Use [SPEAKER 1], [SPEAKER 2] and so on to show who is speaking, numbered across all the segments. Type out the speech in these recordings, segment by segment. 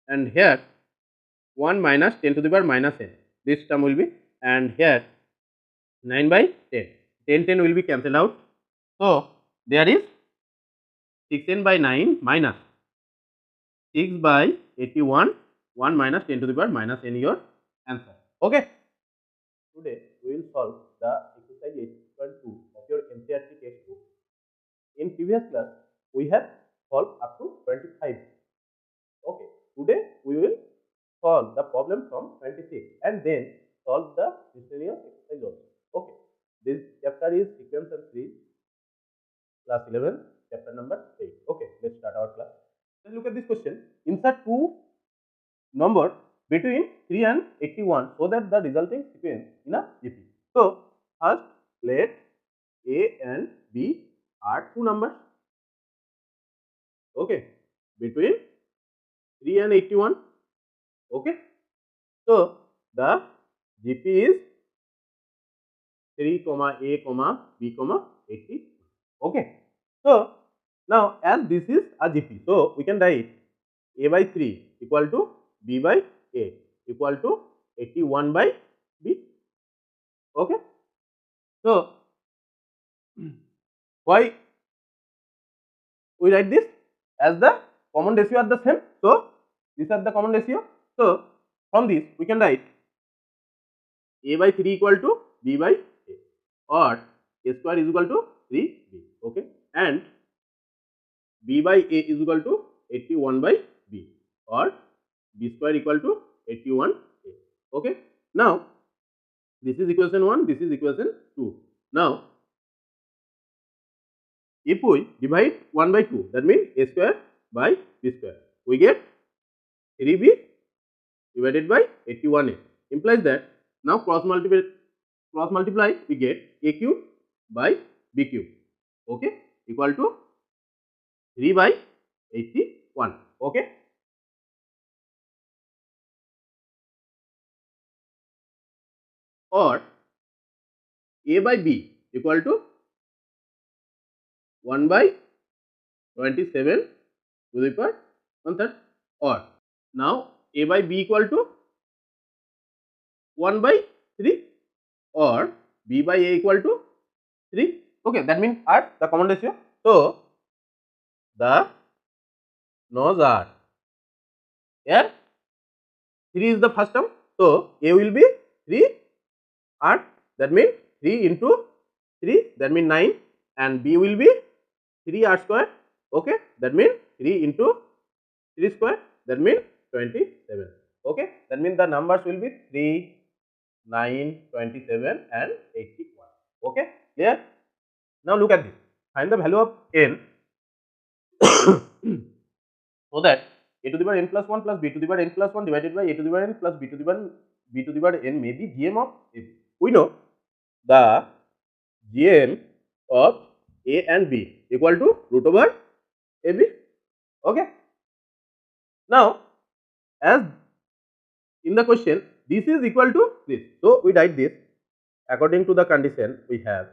[SPEAKER 1] and here 1 minus 10 to the power minus n, this term will be, and here 9 by 10, 10 will be cancelled out. So, there is 6n by 9 minus 6 by 81, 1 minus 10 to the power minus n your answer. Okay. Today we will solve the exercise 8.2 of your NCERT textbook. In previous class we have solved up to 25. Okay. Today we will solve the problem from 26 and then solve the miscellaneous exercise also. Okay. This chapter is sequence and 3, class 11, chapter number 8. Okay. Let's start our class. Let's look at this question. Insert two numbers between 3 and 81 so that the resulting sequence in a GP. So, first let A and B are two numbers, okay, between 3 and 81, okay. So, the GP is 3, A, B, 80, okay. So, now as this is a GP, so we can write A by 3 equal to B by A equal to 81 by B, okay. So, why we write this? As the common ratio are the same, so these are the common ratio. So, from this we can write A by 3 equal to B by A, or A square is equal to 3B, okay, and B by A is equal to 81 by B, or B square equal to 81A, okay. Now, this is equation 1, this is equation 2. Now, if we divide 1 by 2, that means A square by B square, we get 3B divided by 81A, implies that now cross multiply we get A cube by B cube, okay, equal to 3 by 81, okay. Or A by B equal to 1 by 27 to the power 1/3, or now A by B equal to 1 by 3, or B by A equal to 3, okay, that means are the common ratio. So, the nodes are here 3 is the first term, so A will be 3 r, that means 3 into 3, that means 9, and B will be 3 r square, okay, that means 3 into 3 square, that means 27, okay, that means the numbers will be 3, 9, 27 and 81, okay, clear. Now look at this, find the value of n so that A to the power n plus 1 plus B to the power n plus 1 divided by A to the power n plus B to the power n may be GM of A. We know the GM of A and B equal to root over AB, okay. Now, as in the question, this is equal to this, so we write this according to the condition. We have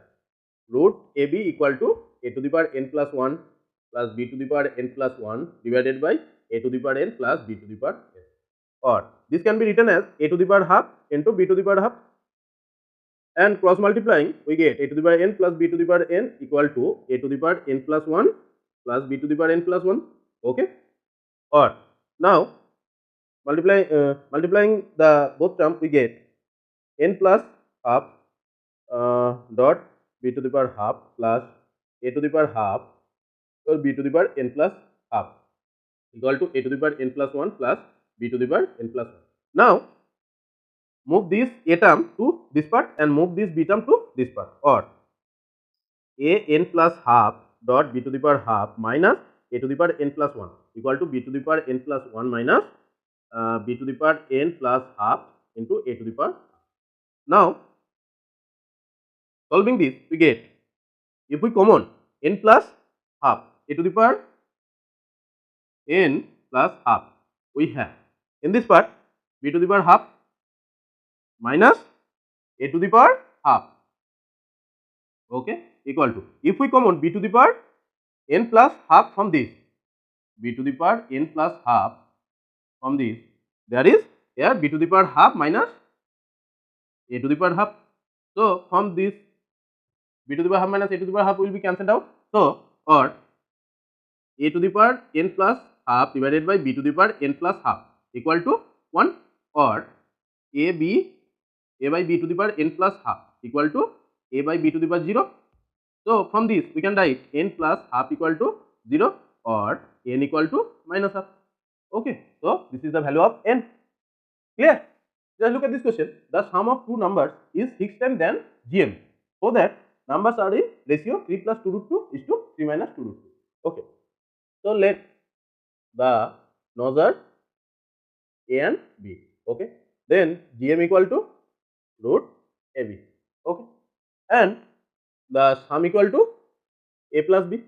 [SPEAKER 1] root AB equal to A to the power n plus 1 plus B to the power n plus 1 divided by A to the power n plus B to the power n, or this can be written as A to the power half into B to the power half, and cross multiplying we get A to the power n plus B to the power n equal to A to the power n plus 1 plus B to the power n plus 1, okay. Or now multiplying the both term we get n plus half dot B to the power half plus A to the power half or B to the power n plus half equal to A to the power n plus 1 plus B to the power n plus 1. Now, move this A term to this part and move this B term to this part, or A n plus half dot B to the power half minus A to the power n plus 1 equal to B to the power n plus 1 minus B to the power n plus half into A to the power. Now, solving this we get, if we common n plus half, A to the power n plus half, we have in this part B to the power half minus A to the power half, okay, equal to, if we common B to the power n plus half from this, B to the power n plus half from this there is here b to the power half minus a to the power half. So from this b to the power half minus a to the power half will be cancelled out. So or a to the power n plus half divided by b to the power n plus half equal to 1, or a by b to the power n plus half equal to a by b to the power 0. So from this we can write n plus half equal to 0 or n equal to minus half. Okay, so this is the value of n. Clear? Just look at this question. The sum of two numbers is 6 times than GM, so that numbers are in ratio 3 plus 2 root 2 is to 3 minus 2 root 2. Okay. So let the nozzle A and B. Okay. Then GM equal to root AB. Okay. And the sum equal to A plus B.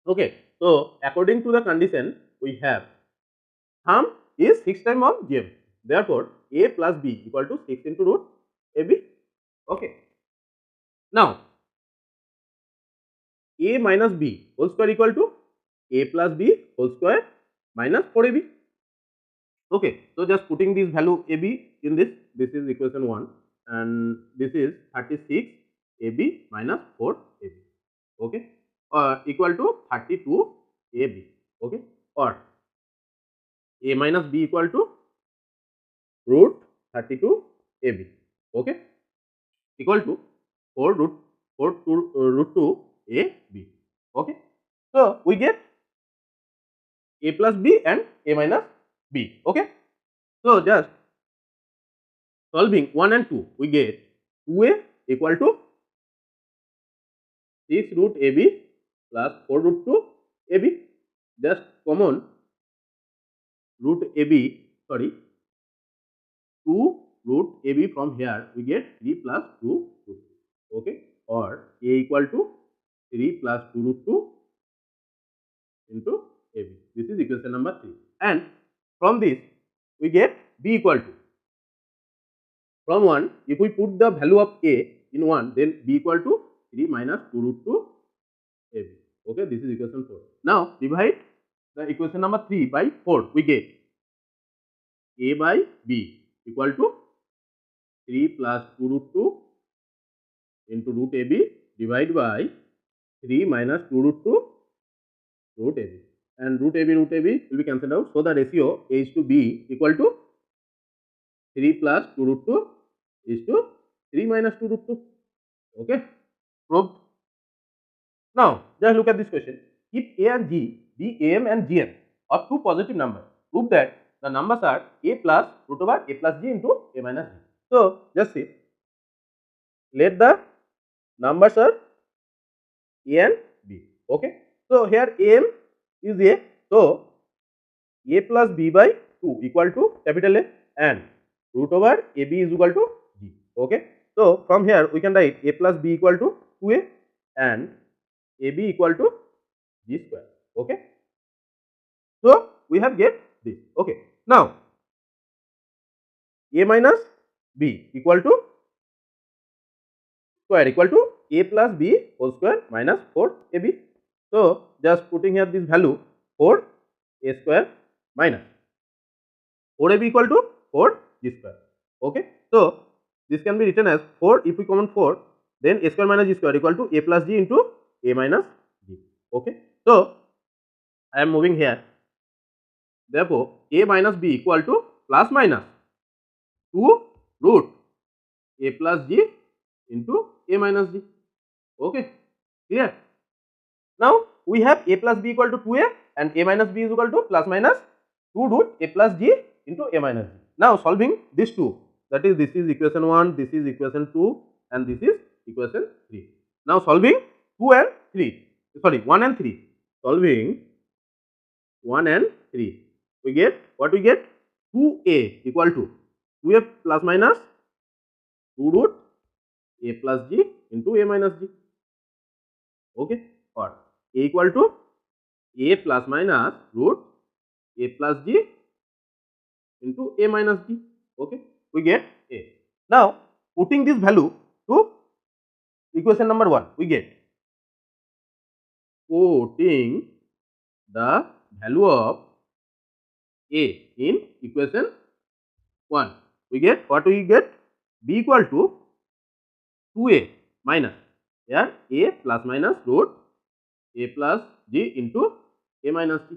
[SPEAKER 1] Okay. So according to the condition, we have sum is 6 times of GM. Therefore, A plus B equal to 6 into root AB. Okay. Now, A minus B whole square equal to A plus B whole square minus 4AB. Okay. So just putting this value AB in this is equation 1 and this is 36 AB minus 4 AB. Okay. Equal to 32 AB. Okay. Or A minus B equal to root 32 AB. Okay. Equal to 4 root 2 AB. Okay. So we get A plus B and A minus B. Okay. So just solving 1 and 2, we get 2A equal to 6 root AB plus 4 root 2 AB. Just common root AB, sorry, 2 root AB from here, we get 3 plus 2 root 2. Okay. Or A equal to 3 plus 2 root 2 into AB. This is equation number 3. And from this, we get B equal to, from 1, if we put the value of A in 1, then B equal to 3 minus 2 root 2 AB. Okay, this is equation 4. Now, divide the equation number 3 by 4, we get A by B equal to 3 plus 2 root 2 into root AB divided by 3 minus 2 root 2 root AB. And root AB will be cancelled out. So, the ratio A is to B equal to 3 plus 2 root 2 is to 3 minus 2 root 2. Okay, proved. Now, just look at this question. If A and G be AM and GM of two positive numbers, prove that the numbers are A plus root over A plus G into A minus G. So, just see, let the numbers are A and B. Okay. So, here AM is A. So, A plus B by 2 equal to capital A and root over AB is equal to G. Okay. So, from here we can write A plus B equal to 2A and AB equal to G square. Okay. So, we have get this. Okay. Now, A minus B equal to square equal to A plus B whole square minus 4AB. So, just putting here this value 4A square minus 4AB equal to 4G square. Okay. So, this can be written as 4, if we common 4, then A square minus G square equal to A plus G into A minus G. Okay. So, I am moving here. Therefore, A minus B equal to plus minus 2 root A plus G into A minus G. Okay. Clear? Now, we have A plus B equal to 2A and A minus B is equal to plus minus 2 root A plus G into A minus G. Now, solving these two, that is, this is equation 1, this is equation 2 and this is equation 3. Now, solving 2 and 3, sorry, 1 and 3, solving 1 and 3, we get, what we get? 2A equal to 2A plus minus 2 root A plus G into A minus G. Okay. Or A equal to A plus minus root A plus G into A minus G. Okay. We get A. Now, putting this value to equation number 1, we get, putting the value of A in equation 1. We get what we get? B equal to 2A minus, here A plus minus root A plus G into A minus G.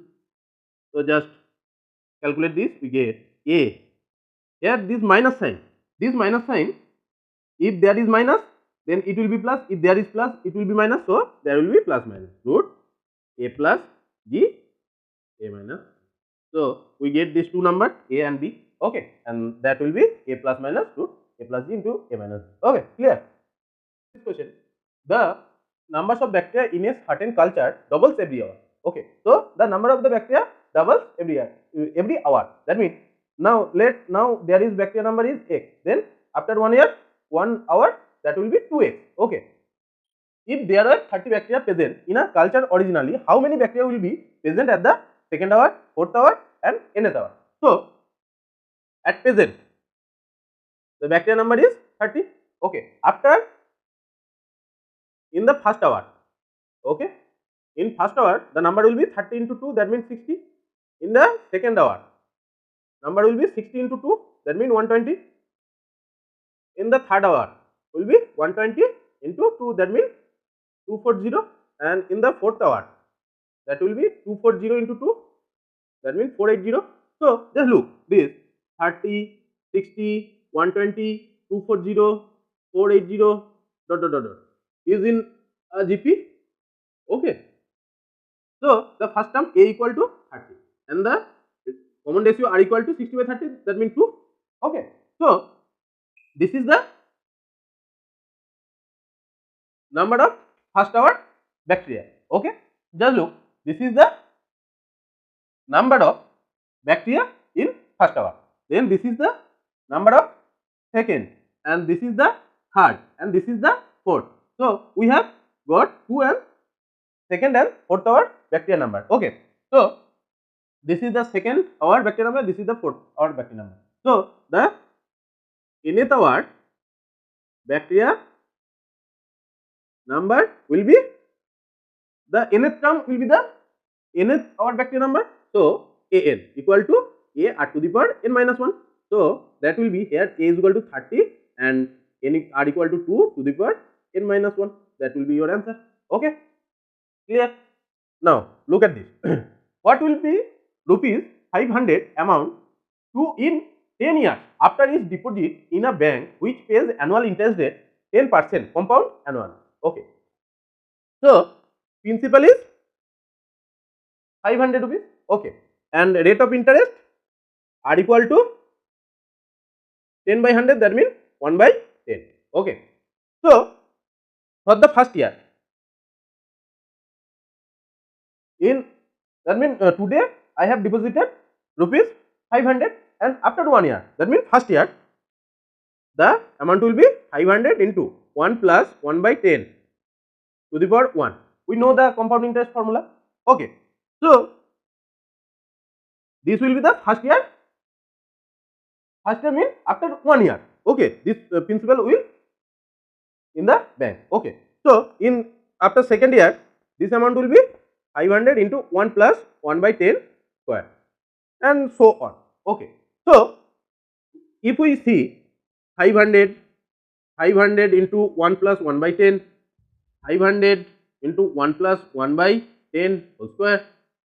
[SPEAKER 1] So just calculate this, we get A. Here this minus sign, if there is minus, then it will be plus, if there is plus, it will be minus, so there will be plus minus root A plus G A minus. So we get these two numbers A and B, okay, and that will be A plus minus root A plus G into A minus. Okay, clear? This question, the numbers of bacteria in a certain culture doubles every hour. Okay, so the number of the bacteria doubles every year, every hour. That means now there is bacteria number is X. Then after 1 year, 1 hour, that will be 2X. Okay. If there are 30 bacteria present in a culture originally, how many bacteria will be present at the second hour, fourth hour, and nth hour? So at present, the bacteria number is 30. Okay. After, in the first hour, okay, in first hour the number will be 30 into 2, that means 60. In the second hour, number will be 60 into 2, that means 120. In the third hour will be 120 into 2, that means 240, and in the fourth hour that will be 240 into 2, that means 480. So just look this 30, 60, 120, 240, 480 dot dot dot dot is in a GP. Okay. So the first term A equal to 30 and the common ratio R equal to 60 by 30, that means 2. Okay. So this is the number of first hour bacteria. Okay. Just look, this is the number of bacteria in first hour. Then this is the number of second, and this is the third, and this is the fourth. So we have got 2 and second and fourth hour bacteria number. Okay. So this is the second hour bacteria number, this is the fourth hour bacteria number. So the nth hour bacteria number will be, the nth term will be the nth hour bacteria number. So An equal to A r to the power n minus 1. So that will be, here A is equal to 30 and n r equal to 2 to the power n minus 1. That will be your answer. Okay. Clear? Now look at this. What will be rupees 500 amount to in 10 years after its deposit in a bank which pays annual interest rate 10% compound annual? Okay. So principal is 500 rupees. Okay. And rate of interest R equal to 10 by 100, that means 1 by 10. Okay. So for the first year, in that means today I have deposited rupees 500, and after 1 year, that means first year, the amount will be 500 into 1 plus 1 by 10 to the power 1. We know the compound interest formula. Okay. So this will be the first year. First year means after 1 year. Okay. This principal will in the bank. Okay. So in after second year, this amount will be 500 into 1 plus 1 by 10 square, and so on. Okay. So if we see 500 into 1 plus 1 by 10, 500 into 1 plus 1 by 10 whole square,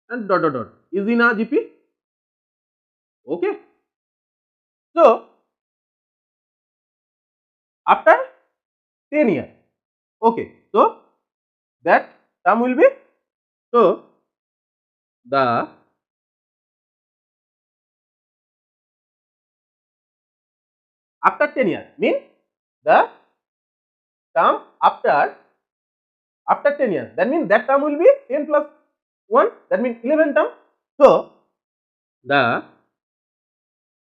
[SPEAKER 1] and dot dot dot is in a GP. Okay. So after 10 years, okay, so that term will be, so the after 10 years means the term after 10 years, that means that term will be 10 plus 1, that means 11 term. So the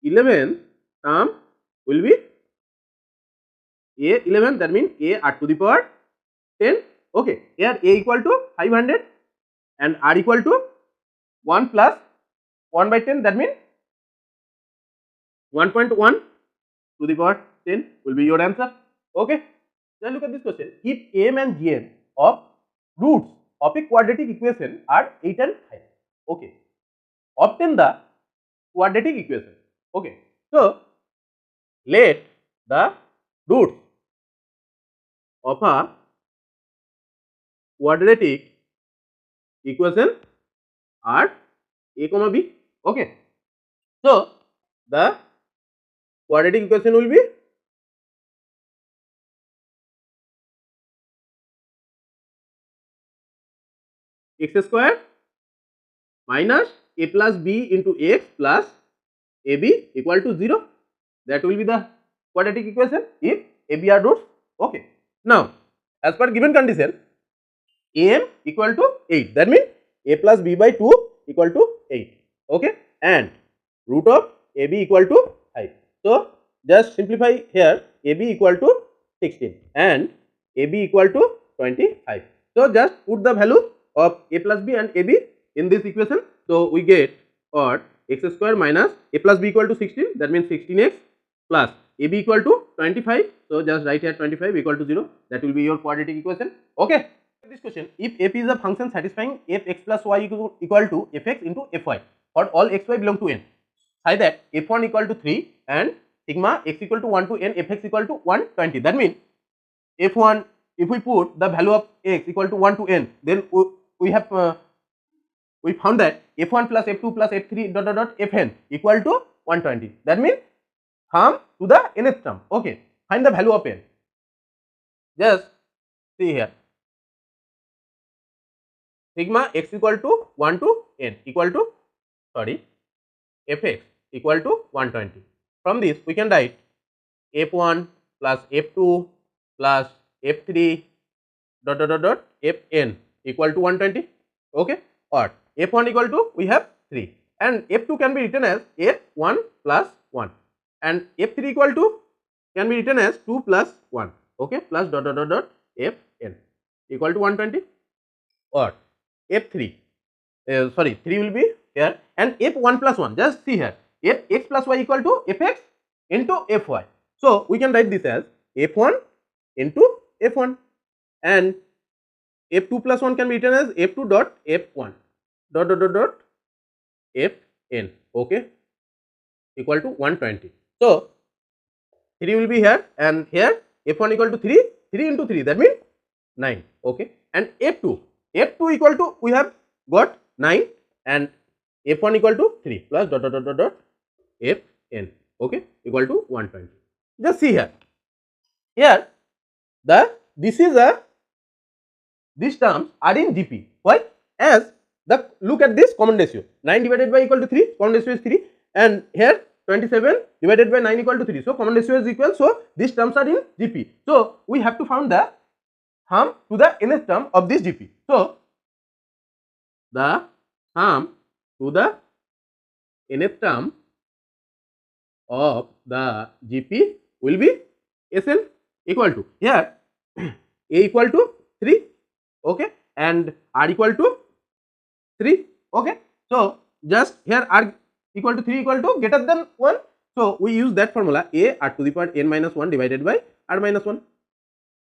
[SPEAKER 1] 11th term will be A11, that means A r to the power 10. Okay. Here A equal to 500 and R equal to 1 plus 1 by 10, that means 1.1 to the power 10 will be your answer. Okay. Now look at this question. If m and gm of roots of a quadratic equation are 8 and 5. Okay. Obtain the quadratic equation. Okay, so let the roots of a quadratic equation are a comma b. Okay, so the quadratic equation will be x square minus a plus b into x plus ab equal to 0. That will be the quadratic equation if ab are roots. Okay, now as per given condition, am equal to 8, that means a plus b by 2 equal to 8. Okay, and root of ab equal to 5. So just simplify here, ab equal to 16 and ab equal to 25. So just put the value of a plus b and ab in this equation. So we get or x square minus a plus b equal to 16, that means 16x plus ab equal to 25. So just write here 25 equal to 0. That will be your quadratic equation. Okay. This question, if f is a function satisfying fx plus y equal to fx into fy for all xy belong to n, say that f1 equal to 3 and sigma x equal to 1 to n, fx equal to 120. That means f1, if we put the value of x equal to 1 to n, then we have we found that f1 plus f2 plus f3 dot dot dot fn equal to 120. That means come to the nth term. Okay, find the value of n. Just see here, sigma x equal to 1 to n equal to fx equal to 120. From this we can write f1 plus f2 plus f3 dot dot dot dot fn equal to 120. Okay, or f1 equal to we have 3 and f2 can be written as f1 plus 1 and f3 equal to can be written as 2 plus 1. Okay, plus dot dot dot dot fn equal to 120 or f3 sorry 3 will be here and f1 plus 1, just see here, fx plus y equal to fx into fy. So we can write this as f1 into f1 and f2 plus 1 can be written as f2 dot f1 dot dot dot dot fn. Okay, equal to 120. So 3 will be here and here f1 equal to 3, 3 into 3, that means 9. Okay, and f2 equal to we have got 9 and f1 equal to 3 plus dot dot dot dot dot fn. Okay, equal to 120. Just see here, this is a, these terms are in GP. Why? As the look at this common ratio, 9 divided by equal to 3, common ratio is 3 and here 27 divided by 9 equal to 3. So common ratio is equal. So these terms are in GP. So we have to find the sum to the nth term of this GP. So the sum to the nth term of the GP will be Sn equal to here a equal to 3, okay, and r equal to 3, okay. So just here r equal to 3 equal to greater than 1. So we use that formula, a r to the power n minus 1 divided by r minus 1.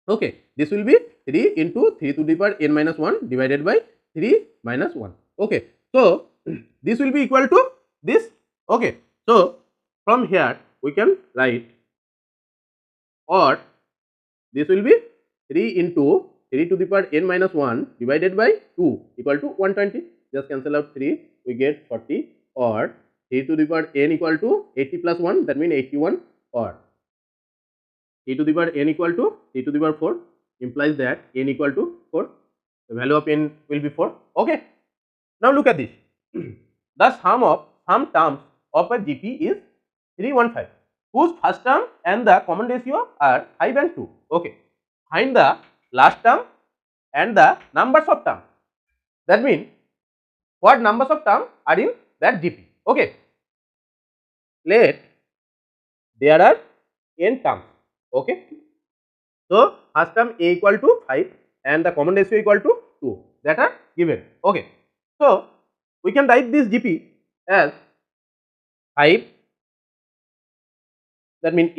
[SPEAKER 1] Okay, this will be 3 into 3 to the power n minus 1 divided by 3 minus 1. Okay, so this will be equal to this. Okay, so from here we can write, or this will be 3 into 3 to the power n minus 1 divided by 2 equal to 120. Just cancel out 3, we get 40, or 3 to the power n equal to 80 plus 1, that means 81, or 3 to the power n equal to 3 to the power 4 implies that n equal to 4. The value of n will be 4. Okay. Now look at this. The sum terms of a GP is 315, whose first term and the common ratio are 5 and 2. Okay. Find the last term and the numbers of term. That means what numbers of term are in that GP. Okay. Let there are n terms. Okay. So first term a equal to 5 and the common ratio equal to 2, that are given. Okay. So we can write this GP as 5, that means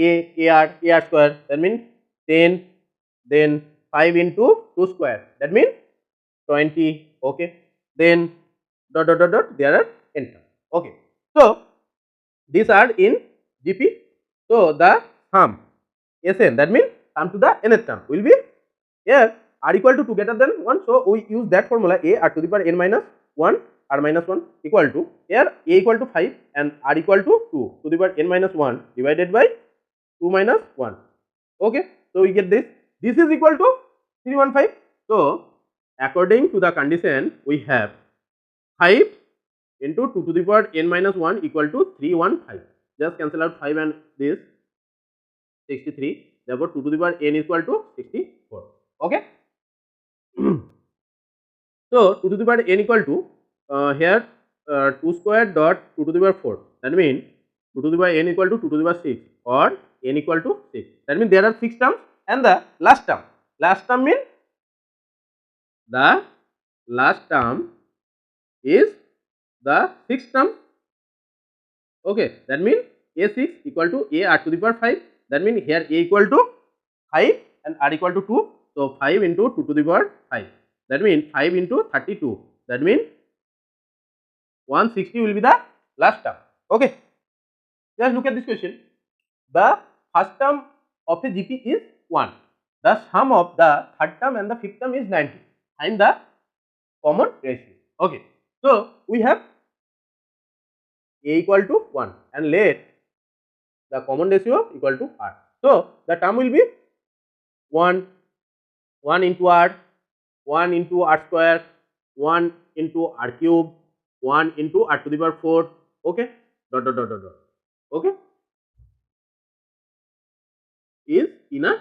[SPEAKER 1] ar square, that means 10, then 5 into 2 square, that means 20. Okay, then dot dot dot dot, there are n terms. Okay, so these are in GP. So the sum Sn, that means sum to the nth term, will be here r equal to 2 greater than 1. So we use that formula, a r to the power n minus 1 r minus 1 equal to, here a equal to 5 and r equal to 2 to the power n minus 1 divided by 2 minus 1. Okay, so we get this. This is equal to 315. So according to the condition, we have 5 into 2 to the power n minus 1 equal to 315. Just cancel out 5 and this, 63. Therefore 2 to the power n equal to 64. Okay. So 2 to the power n equal to here 2 square dot 2 to the power 4. That means 2 to the power n equal to 2 to the power 6 or n equal to 6. That means there are 6 terms and the last term. Last term means the last term is the 6th term. Okay, that means a6 equal to a r to the power 5. That means here a equal to 5 and r equal to 2. So 5 into 2 to the power 5. That means 5 into 32. That means 160 will be the last term. Okay. Just look at this question. The first term of a GP is 1. The sum of the third term and the fifth term is 90. Find the common ratio. Okay. So we have a equal to 1 and let the common ratio equal to r. So the term will be 1 into r, 1 into r square, 1 into r cube, 1 into r to the power 4. Okay, dot dot dot dot dot. Okay, is in a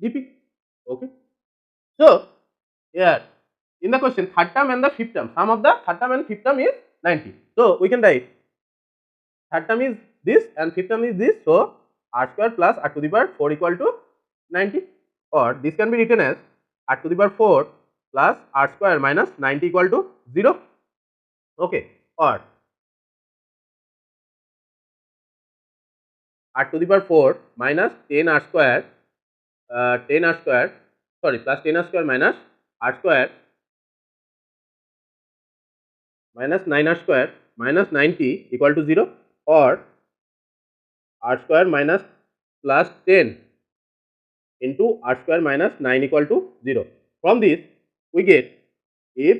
[SPEAKER 1] GP. Okay, so here in the question, third term and the fifth term, sum of the third term and fifth term is 90. So we can write third term is this and fifth term is this. So r square plus r to the power 4 equal to 90, or this can be written as r to the power 4 plus r square minus 90 equal to 0. Okay, or r to the power 4 minus 10 r square, 10 r square, sorry, plus 10 r square minus r square minus 9 r square minus 90 equal to 0, or r square minus plus 10 into r square minus 9 equal to 0. From this we get, if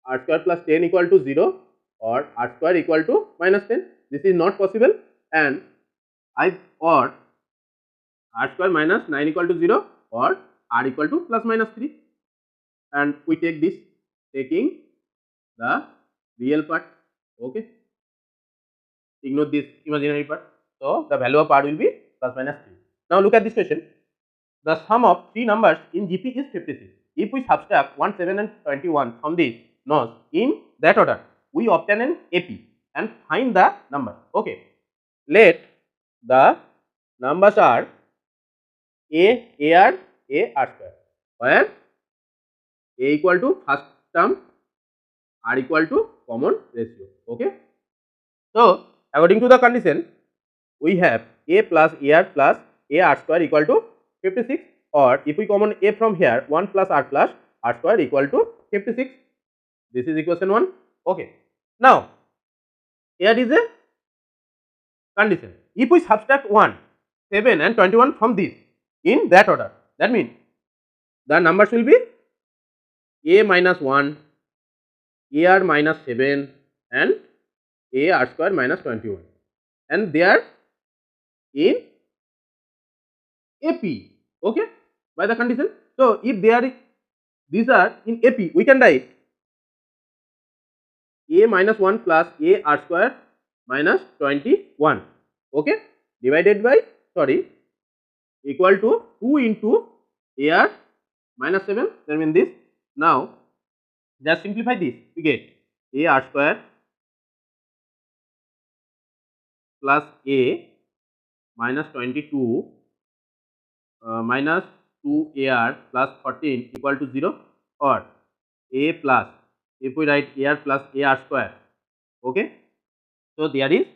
[SPEAKER 1] r square plus 10 equal to 0 or r square equal to minus 10, this is not possible, and or r square minus 9 equal to 0 or r equal to plus minus 3, and we take this, taking the real part. Okay, ignore this imaginary part. So the value of r will be plus minus 3. Now look at this question. The sum of three numbers in GP is 56. If we subtract 1, 7 and 21 from this nose in that order, we obtain an AP and find the number. Okay, let the numbers are AR, AR square, where A equal to first term, R equal to common ratio. Okay, so according to the condition, we have A plus AR plus AR square equal to 56, or if we common A from here, 1 plus R square equal to 56. This is equation 1. Okay, now here is a condition. If we subtract 1, 7 and 21 from this in that order, that means the numbers will be A minus 1, AR minus 7 and AR square minus 21, and they are in AP. Okay, by the condition. So if they are, these are in AP, we can write A minus 1 plus AR square minus 21. Okay, divided by, sorry, equal to 2 into AR minus 7. That means this. Now just simplify this, we get AR square plus A minus 22 minus 2AR plus 14 equal to 0, or A plus, if we write AR plus AR square. Okay, so there is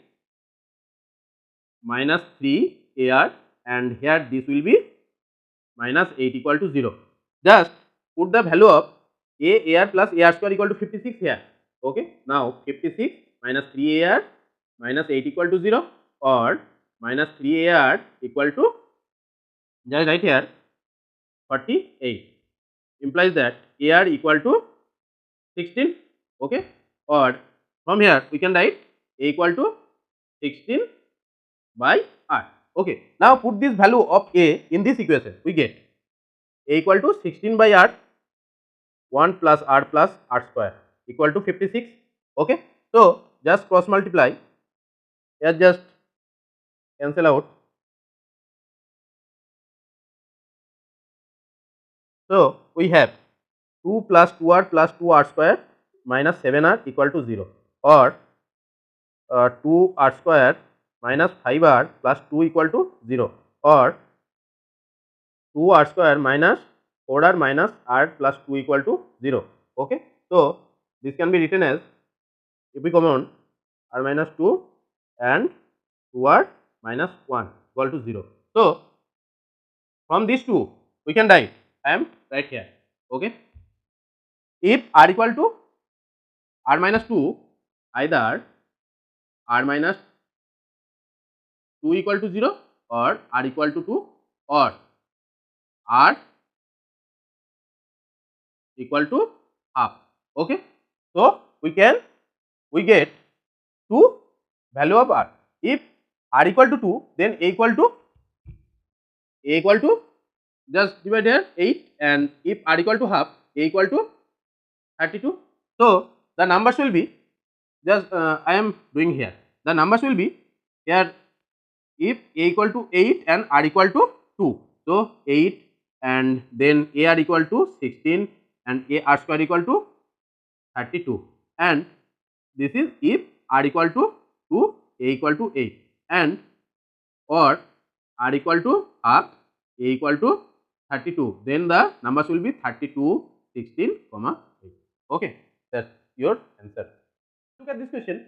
[SPEAKER 1] minus 3AR, and here this will be minus 8 equal to 0. Just put the value of AR plus AR square equal to 56 here. Okay, now 56 minus 3AR minus 8 equal to 0, odd minus 3ar equal to, just right here, 48, implies that ar equal to 16. Okay, odd, from here we can write a equal to 16 by r. Okay, now put this value of a in this equation, we get a equal to 16 by r, 1 plus r square equal to 56. Okay, so just cross multiply, here just cancel out. So we have 2 plus 2r plus 2r square minus 7r equal to 0, or 2r square minus 5r plus 2 equal to 0, or 2r square minus 4r minus r plus 2 equal to 0. Okay, so this can be written as, if we common r minus 2 and 2r minus 1 equal to 0. So from these two we can write, I am right here. Okay, if r equal to r minus 2, either r minus 2 equal to 0 or r equal to 2, or r equal to half. Okay, so we get two value of r. If r equal to 2, then a equal to just divide here 8, and if r equal to half, a equal to 32. So the numbers will be, just I am doing here, the numbers will be here, if a equal to 8 and r equal to 2, so 8 and then ar equal to 16 and ar square equal to 32, and this is if r equal to 2, a equal to 8, and or r equal to half, a equal to 32, then the numbers will be 32, 16, 8. Okay, that's your answer. Look at this question.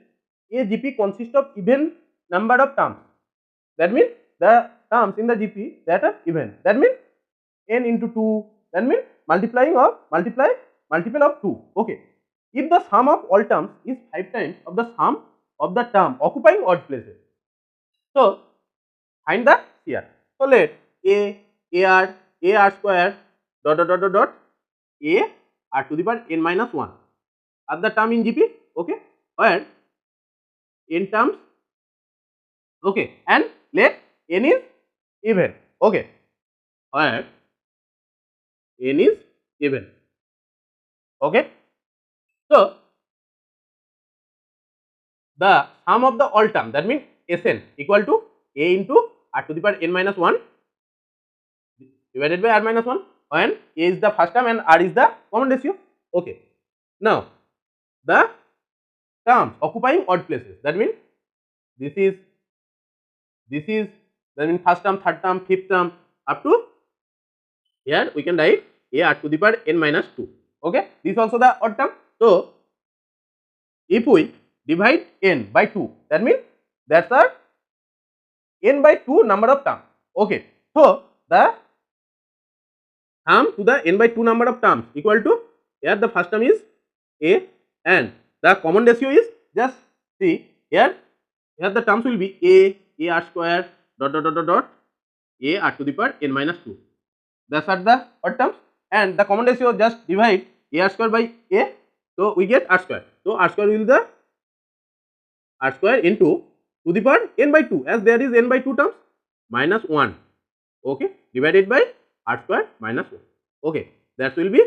[SPEAKER 1] A GP consists of even number of terms. That means the terms in the GP that are even. That means n into 2. That means multiple of 2. Okay. If the sum of all terms is 5 times of the sum of the term occupying odd places, so find the CR. So let ar square dot a r to the power n minus 1 are the term in GP. Okay, where n terms, okay, and let n is even. Okay, where n is even. Okay, so the sum of the all term, that means Sn equal to a into r to the power n minus 1 divided by r minus 1, when a is the first term and r is the common ratio. Okay, now the terms occupying odd places, that means this is that means first term, third term, fifth term, up to here we can write a r to the power n minus 2. Okay, this is also the odd term. So if we divide n by 2, that means that's our n by 2 number of terms. Okay, so the sum to the n by 2 number of terms equal to, here the first term is a, and the common ratio is, just see here the terms will be a r square dot a r to the power n minus 2. Thus are the odd terms, and the common ratio just divide a r square by a, so we get r square. So r square will be the r square into to the power n by 2, as there is n by 2 terms, minus 1. Okay, divided by r square minus 1. Okay, that will be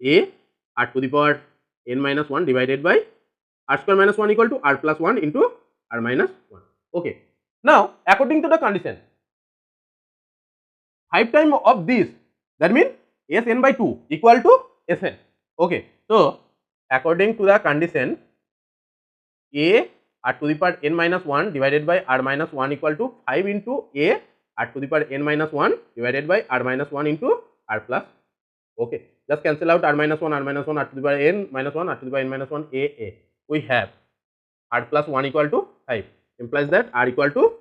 [SPEAKER 1] a r to the power n minus 1 divided by r square minus 1 equal to r plus 1 into r minus 1. Okay, now according to the condition, 5 times of this, that means Sn by 2 equal to Sn. Okay, so according to the condition, a r to the power n minus 1 divided by r minus 1 equal to 5 into a r to the power n minus 1 divided by r minus 1 into r plus. Okay, just cancel out r minus 1, r to the power n minus 1, r to the power n minus 1, a. We have r plus 1 equal to 5, implies that r equal to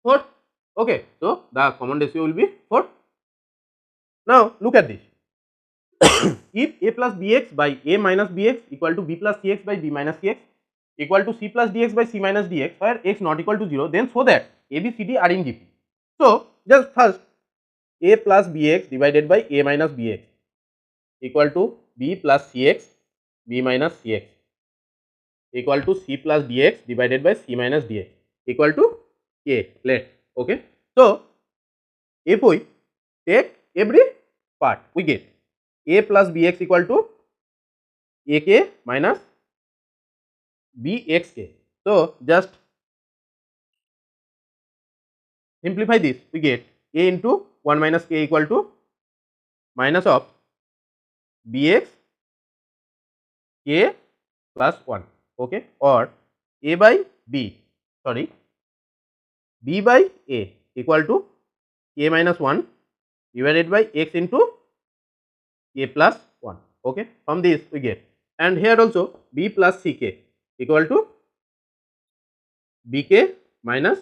[SPEAKER 1] 4. Okay, so the common ratio will be 4. Now look at this. If a plus bx by a minus bx equal to b plus cx by b minus cx equal to c plus dx by c minus dx where x not equal to 0, then show that a, b, c, d are in GP. So just first a plus bx divided by a minus bx equal to b plus cx, b minus cx equal to c plus dx divided by c minus dx equal to k, let. Okay. So if we take every part, we get a plus bx equal to ak minus bxk. So just simplify this, we get a into 1 minus k equal to minus of bx k plus 1, okay, or a by b, sorry, b by a equal to k minus 1 divided by x into k plus 1, okay. From this we get, and here also b plus ck equal to bk minus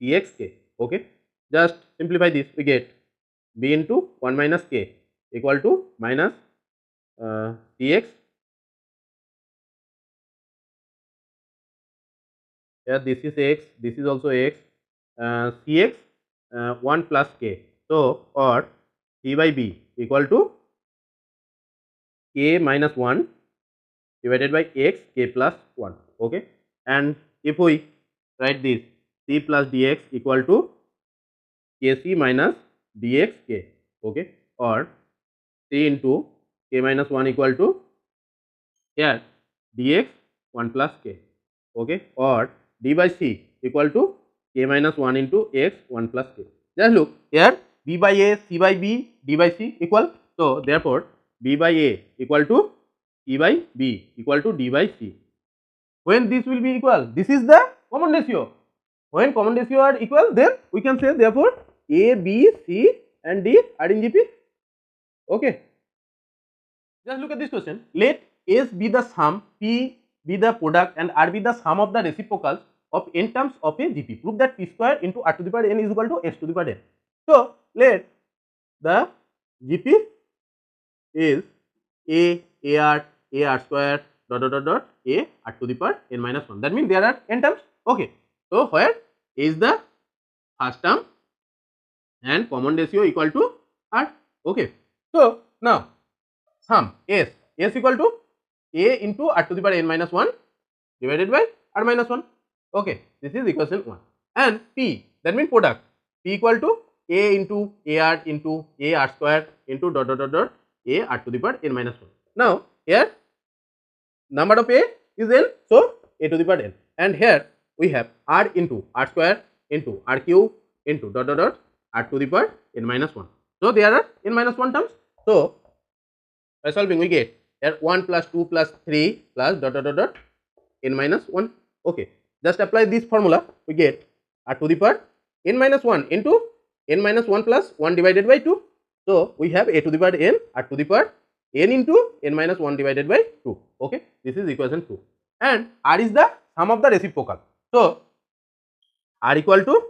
[SPEAKER 1] cxk, okay. Just simplify this, we get b into 1 minus k equal to minus cx, here this is x, this is also x, cx 1 plus k. So or c by b equal to k minus 1 divided by x k plus 1, okay. And if we write this, c plus dx equal to kc minus dxk, okay, or c into k minus 1 equal to here dx 1 plus k, okay, or d by c equal to k minus 1 into x 1 plus k. Just look here, b by a, c by b, d by c equal. So therefore b by a equal to c by b equal to d by c. When this will be equal, this is the common ratio. When common ratio are equal, then we can say therefore a, b, c and d are in GP. Okay. Just look at this question. Let S be the sum, P be the product and R be the sum of the reciprocals of n terms of a GP. Prove that P square into R to the power n is equal to S to the power n. So let the GP is A, AR, AR square dot dot dot dot A R to the power n minus 1. That means there are n terms. Okay. So where A is the first term and common ratio equal to R. Okay. So now sum S equal to A into R to the power n minus 1 divided by R minus 1. Okay. This is equation 1. And P, that means product, P equal to A into AR square into dot dot dot dot A R to the power n minus 1. Now here number of A is n, so A to the power n, and here we have R into R square into R cube into dot dot dot R to the power n minus 1. So there are n minus 1 terms. So by solving we get here 1 plus 2 plus 3 plus dot dot dot dot n minus 1. Okay. Just apply this formula, we get R to the power n minus 1 into n minus 1 plus 1 divided by 2. So we have A to the power n, R to the power n into n minus 1 divided by 2. Okay. This is equation 2. And R is the sum of the reciprocal. So R equal to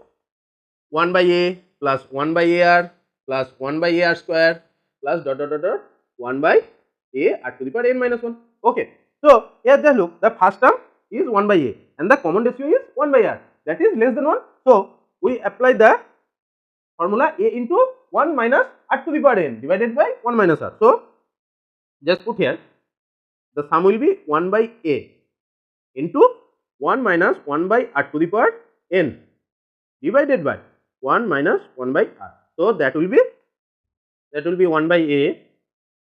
[SPEAKER 1] 1 by A plus 1 by AR plus 1 by AR square plus dot dot dot dot 1 by A R to the power n minus 1. Okay. So here just look, the first term is 1 by A and the common ratio is 1 by R, that is less than 1. So we apply the formula A into 1 minus R to the power n divided by 1 minus R. So just put here the sum will be 1 by A into 1 minus 1 by R to the power n divided by 1 minus 1 by R. So that will be 1 by A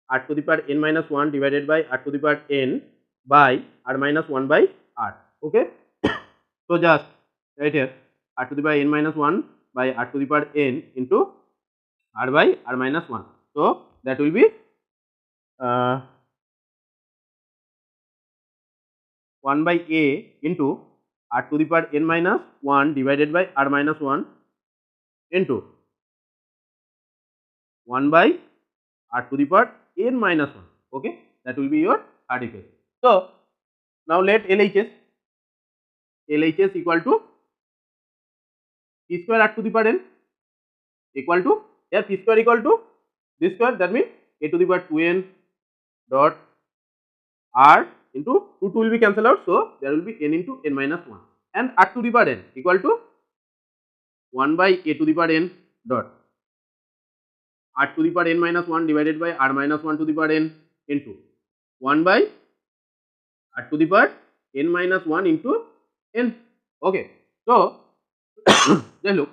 [SPEAKER 1] R to the power n minus 1 divided by R to the power n by R minus 1 by R. Okay. So just right here R to the power n minus 1 by R to the power n into R by R minus 1. So that will be 1 by A into R to the power n minus 1 divided by R minus 1 into 1 by R to the power n minus 1. Okay. That will be your third equation. So now let LHS equal to P square R to the power n equal to, here P square equal to this square, that means A to the power 2n dot R into 2 will be cancelled out, so there will be n into n minus 1, and r to the power n equal to 1 by a to the power n dot r to the power n minus 1 divided by r minus 1 to the power n into 1 by r to the power n minus 1 into n. Okay, so then look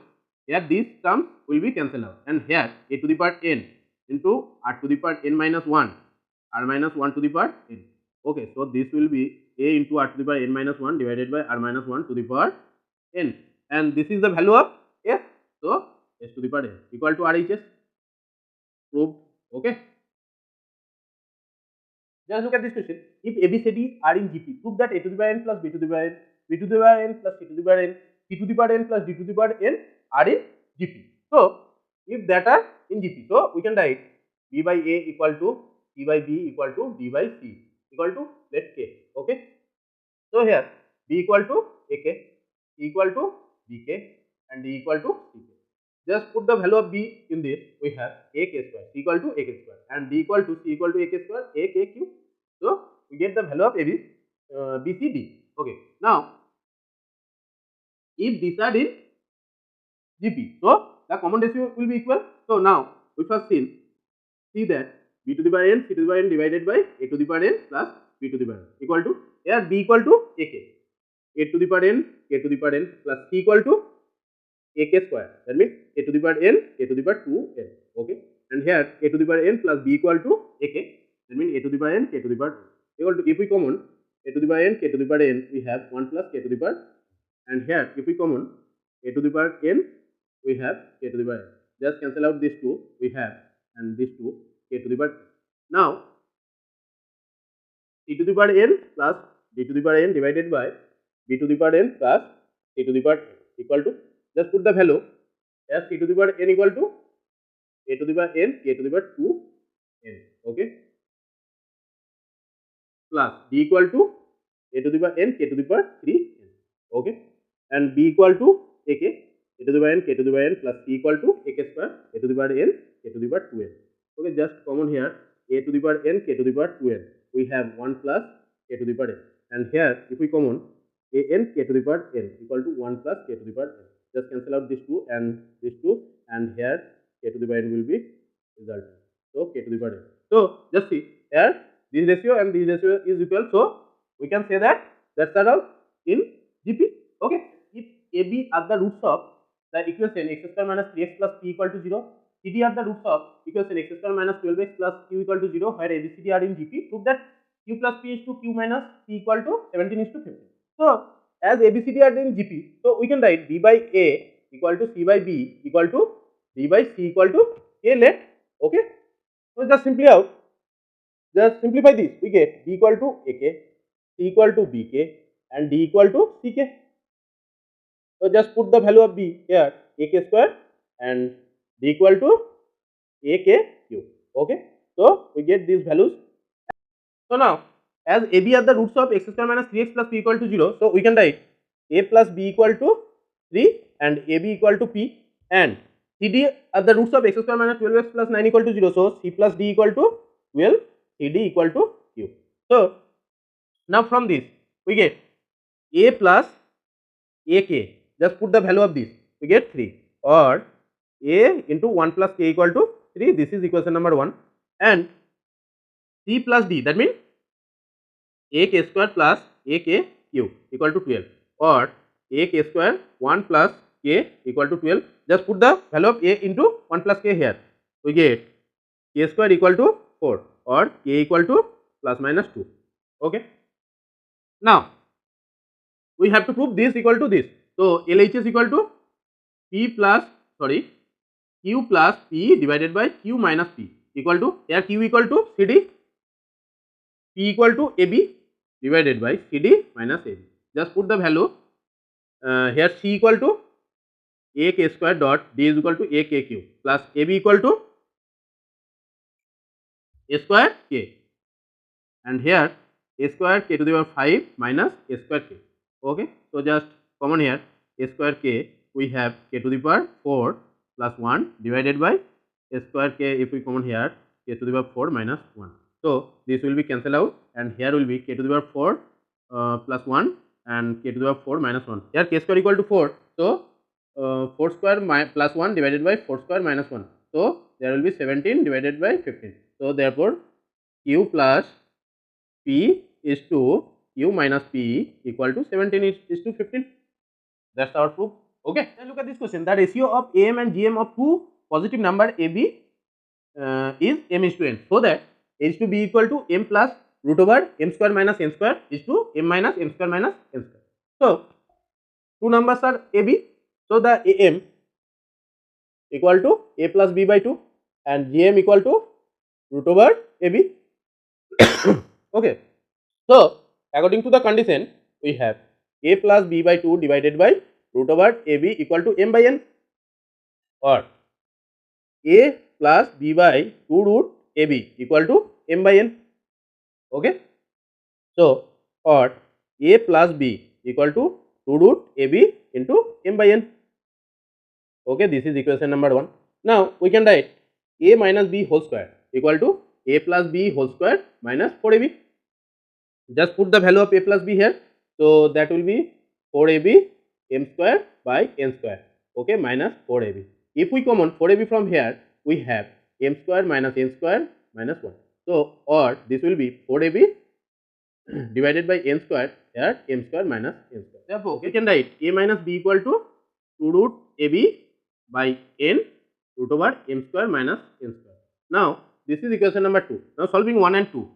[SPEAKER 1] here, these terms will be cancelled out, and here a to the power n into r to the power n minus 1, r minus 1 to the power n. Okay, so this will be a into r to the power n minus 1 divided by r minus 1 to the power n, and this is the value of s. So s to the power n equal to RHS. Proved. Okay. Just look at this question. If ABCD are in GP, prove that a to the power n plus b to the power n, b to the power n plus c to the power n, c to the power n plus d to the power n are in GP. So if that are in GP, so we can write b by a equal to c by b equal to d by c equal to let k. Okay. So here b equal to ak, c equal to bk, and d equal to ck. Just put the value of b in this. We have ak square, c equal to ak square, and d equal to c equal to ak square, ak cube. So we get the value of ab, b, c, d. Okay. Now if these are in GP, so the common ratio will be equal. So now we first see that b to the power n, c to the power n divided by a to the power n plus b to the power n equal to, here b equal to ak, a to the power n, k to the power n plus c equal to ak square, that means a to the power n, a to the power 2n. Okay, and here a to the power n plus b equal to ak, that means a to the power n, k to the power 2 equal to, if we common a to the power n, k to the power n, we have 1 plus k to the power, and here if we common a to the power n, we have k to the power n. Just cancel out these two, we have, and these two, k to the power. Now c to the power n plus d to the power n divided by b to the power n plus c to the power n equal to, just put the value as c to the power n equal to a to the power n, k to the power 2n. Okay, plus b equal to a to the power n, k to the power 3n. Okay, and b equal to ak, a to the power n, k to the power n plus c equal to ak square, a to the power n, k to the power 2n. Okay, just common here a to the power n, k to the power 2n. We have 1 plus k to the power n, and here if we common a n, k to the power n equal to 1 plus k to the power n. Just cancel out these two and these two, and here k to the power n will be result. So k to the power n. So just see here this ratio and this ratio is equal. So we can say that that's all in GP. Okay. If AB are the roots of the equation x square minus 3x plus p equal to 0, CD are the roots of equation x square minus 12x plus q equal to 0, where ABCD are in GP, prove that q plus p is to q minus p equal to 17 is to 15. So as ABCD are in GP, so we can write b by a equal to c by b equal to d by c equal to k, let. Okay. So just simply out, just simplify this, we get b equal to ak, c equal to bk, and d equal to ck. So just put the value of b here, ak square, and d equal to ak cube. Okay, so we get these values. So now as ab are the roots of x square minus 3x plus p equal to 0, so we can write a plus b equal to 3 and ab equal to p, and cd are the roots of x square minus 12x plus 9 equal to 0, so c plus d equal to 12, cd equal to q. So now from this we get a plus ak, just put the value of this, we get 3, or a into 1 plus k equal to 3, this is equation number 1, and c plus d, that means ak square plus ak cube equal to 12, or ak square 1 plus k equal to 12, just put the value of a into 1 plus k here, we get k square equal to 4, or k equal to plus minus 2. Okay. Now we have to prove this equal to this. So LHS equal to q plus p divided by q minus p equal to, here q equal to cd, p equal to ab divided by cd minus ab. Just put the value here, c equal to ak square dot d is equal to ak cube plus ab equal to a square k, and here a square k to the power 5 minus a square k. Okay, so just common here a square k, we have k to the power 4 plus 1 divided by a square k, if we common here k to the power 4 minus 1. So this will be cancelled out, and here will be k to the power 4 plus 1 and k to the power 4 minus 1. Here k square equal to 4. So 4 square plus 1 divided by 4 square minus 1. So there will be 17 divided by 15. So therefore q plus p is to q minus p equal to 17 is to 15. That's our proof. Okay. Then look at this question. The ratio of am and gm of two positive number ab is m is to n. So that a is to b equal to m plus root over m square minus n square is to m minus m square minus n square. So two numbers are ab. So the am equal to a plus b by 2 and gm equal to root over ab. Okay. So according to the condition, we have a plus b by 2 divided by root over ab equal to m by n, or a plus b by 2 root ab equal to m by n. Okay. So or a plus b equal to 2 root ab into m by n. Okay, this is equation number 1. Now we can write a minus b whole square equal to a plus b whole square minus 4ab. Just put the value of a plus b here. So that will be 4ab m square by n square. Okay, minus 4ab. If we common 4ab from here, we have m square minus n square minus 1. So or this will be 4ab divided by n square, here m square minus n square. Therefore we can write a minus b equal to 2 root ab by n root over m square minus n square. Now this is equation number 2. Now solving 1 and 2.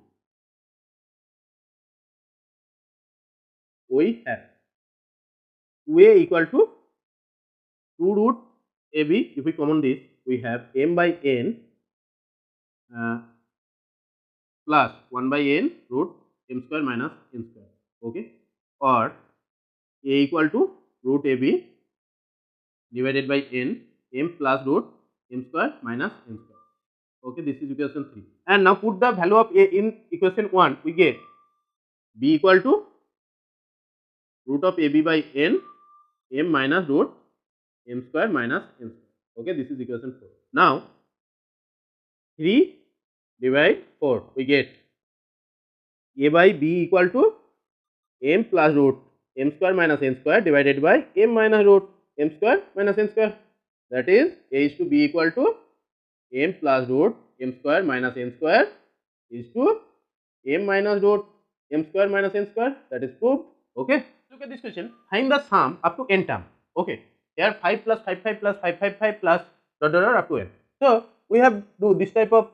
[SPEAKER 1] We have 2a equal to 2 root ab. If we common this, we have m by n plus 1 by n root m square minus n square. Okay, or a equal to root ab divided by n m plus root m square minus n square. Okay, this is equation 3. And now put the value of a in equation 1. We get b equal to root of ab by n m minus root m square minus n square. Okay, this is equation 4. Now 3 divide 4, we get a by b equal to m plus root m square minus n square divided by m minus root m square minus n square. That is a is to b equal to m plus root m square minus n square is to m minus root m square minus n square. That is proved. Okay. Look at this question. Find the sum up to n term. Okay. Here 5 plus 5 5 plus 5 5 5 plus dot dot dot up to n. So we have do this type of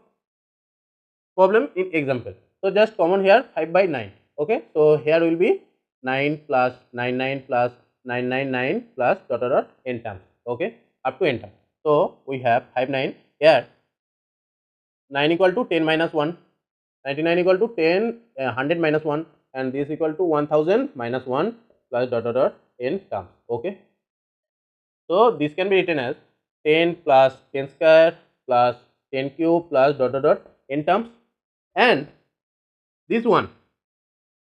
[SPEAKER 1] problem in example. So just common here 5 by 9. Okay. So here will be 9 plus 9 9 plus 9 9 9 plus dot dot dot n terms. Okay. Up to n term. So we have 5 9 here. 9 equal to 10 minus 1, 99 equal to 10, 100 minus 1, and this equal to 1000 minus 1 plus dot dot dot n terms. Okay. So this can be written as 10 plus 10 square plus 10 cube plus dot dot dot n terms, and this one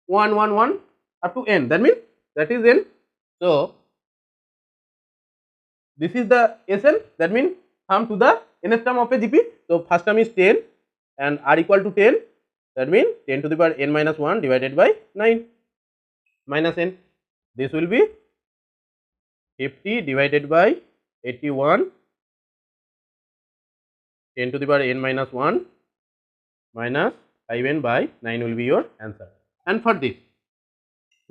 [SPEAKER 1] 1 1 1 up to n, that means that is n. So this is the Sn, that means sum to the nth term of a GP. So first term is 10 and r equal to 10, that means 10 to the power n minus 1 divided by 9 minus n. This will be 50 divided by 81, 10 to the power n minus 1 minus 5n by 9 will be your answer. And for this,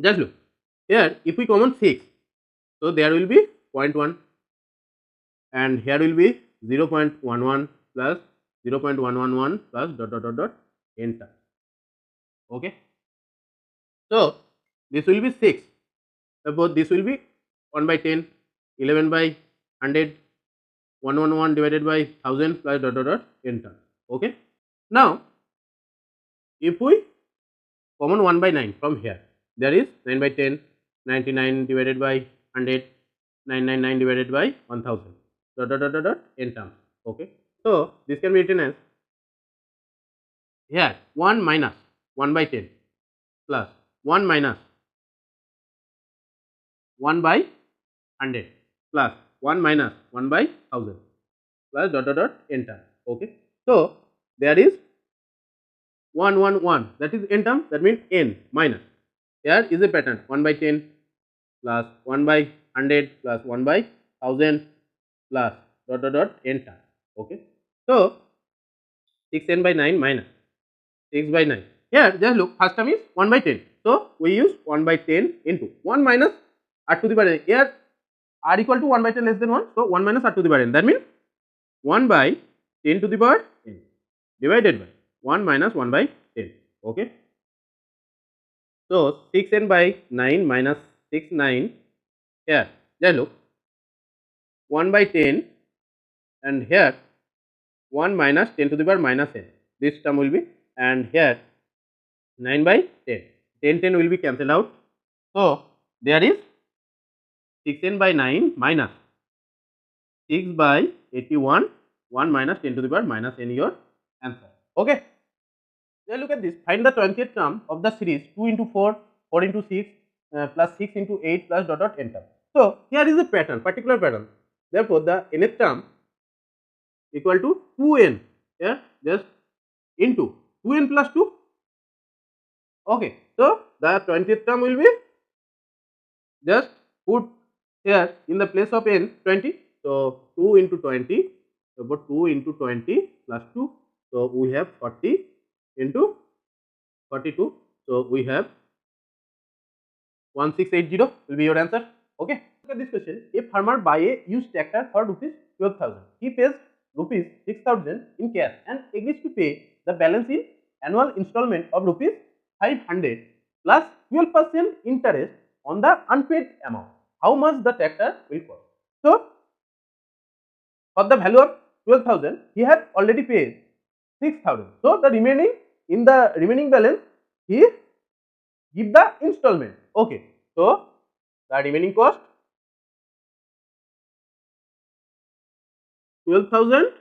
[SPEAKER 1] just look here, if we common 6, so there will be 0.1, and here will be 0.11 plus 0.111 plus dot dot dot dot n term. Okay. So this will be 6. Suppose this will be 1 by 10, 11 by 100, 111 divided by 1000 plus dot dot dot n term. Okay. Now if we common 1 by 9 from here, there is 9 by 10, 99 divided by 100, 999 divided by 1000 dot dot dot dot dot n terms. Okay. So this can be written as here 1 minus 1 by 10 plus 1 minus 1 by 100 plus 1 minus 1 by 1000 plus dot dot dot n terms. Okay. So there is 1 1 1, that is n term, that means n minus. Here is a pattern 1 by 10 plus 1 by 100 plus 1 by 1000 plus dot dot dot n term. Okay. So 6n by 9 minus 6 by 9. Here just look, first term is 1 by 10. So we use 1 by 10 into 1 minus r to the power n. Here r equal to 1 by 10 less than 1. So 1 minus r to the power n. That means 1 by 10 to the power n divided by 1 minus 1 by 10. Okay. So 6n by 9 minus 6 9. Here just look, 1 by 10 and here 1 minus 10 to the power minus n. This term will be, and here 9 by 10. 10 10 will be cancelled out. So there is 6n by 9 minus 6 by 81, 1 minus 10 to the power minus n, your answer. Okay. Now look at this. Find the 20th term of the series 2 into 4, 4 into 6 plus 6 into 8 plus dot dot n term. So here is a pattern, particular pattern. Therefore the nth term equal to 2n. Here just into 2n plus 2. Okay. So the 20th term will be, just put here in the place of n 20. So 2 into 20. So about 2 into 20 plus 2. So we have 40 into 42. So we have 1680 will be your answer. Okay. Look at this question. A farmer buy a used tractor for rupees 12,000. He pays rupees 6,000 in cash and agrees to pay the balance in annual installment of rupees 500 plus 12% interest on the unpaid amount. How much the tractor will cost? So for the value of 12,000, he had already paid 6,000. So the remaining, in the remaining balance, he give the installment. Okay. So the remaining cost 12,000